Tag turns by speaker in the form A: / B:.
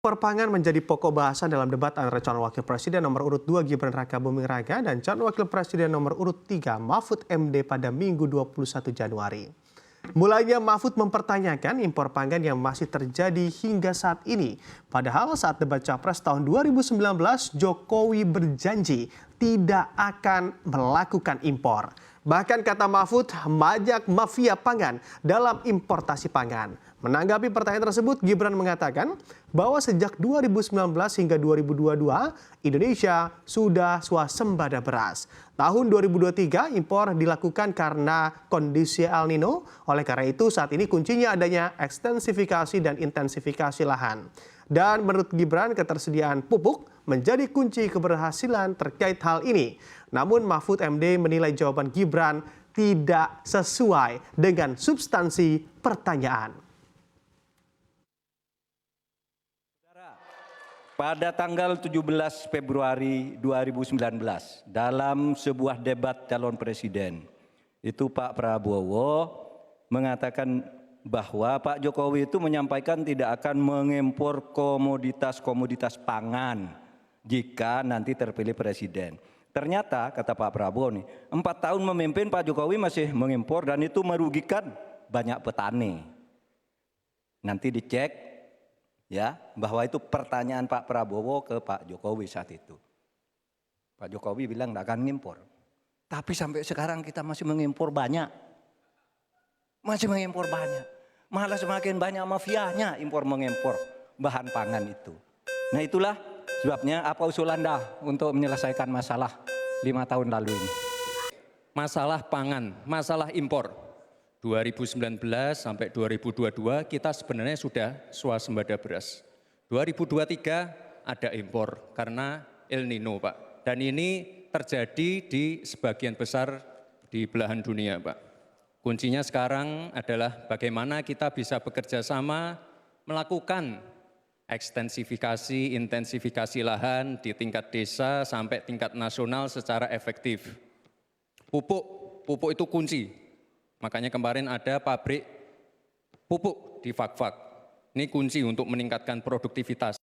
A: Perpangan menjadi pokok bahasan dalam debat antara calon wakil presiden nomor urut 2 Gibran Rakabuming Raka dan calon wakil presiden nomor urut 3 Mahfud MD pada Minggu 21 Januari. Mulanya Mahfud mempertanyakan impor pangan yang masih terjadi hingga saat ini. Padahal saat debat Capres tahun 2019, Jokowi berjanji tidak akan melakukan impor. Bahkan kata Mahfud, majak mafia pangan dalam importasi pangan. Menanggapi pertanyaan tersebut, Gibran mengatakan bahwa sejak 2019 hingga 2022, Indonesia sudah swasembada beras. Tahun 2023 impor dilakukan karena kondisi El Nino. Oleh karena itu saat ini kuncinya adanya ekstensifikasi dan intensifikasi lahan. Dan menurut Gibran ketersediaan pupuk menjadi kunci keberhasilan terkait hal ini. Namun Mahfud MD menilai jawaban Gibran tidak sesuai dengan substansi pertanyaan.
B: Pada tanggal 17 Februari 2019, dalam sebuah debat calon presiden, itu Pak Prabowo mengatakan bahwa Pak Jokowi itu menyampaikan tidak akan mengimpor komoditas-komoditas pangan jika nanti terpilih presiden. Ternyata, kata Pak Prabowo nih, 4 tahun memimpin Pak Jokowi masih mengimpor dan itu merugikan banyak petani. Nanti dicek ya, bahwa itu pertanyaan Pak Prabowo ke Pak Jokowi saat itu. Pak Jokowi bilang tidak akan ngimpor. Tapi sampai sekarang kita masih mengimpor banyak. Masih mengimpor banyak. Malah semakin banyak mafianya impor mengimpor bahan pangan itu. Nah itulah sebabnya apa usul Anda untuk menyelesaikan masalah 5 tahun lalu ini.
C: Masalah pangan, masalah impor. 2019 sampai 2022 kita sebenarnya sudah swasembada beras. 2023 ada impor karena El Nino, Pak. Dan ini terjadi di sebagian besar di belahan dunia, Pak. Kuncinya sekarang adalah bagaimana kita bisa bekerja sama melakukan ekstensifikasi, intensifikasi lahan di tingkat desa sampai tingkat nasional secara efektif. Pupuk itu kunci. Makanya kemarin ada pabrik pupuk di Fak-Fak. Ini kunci untuk meningkatkan produktivitas.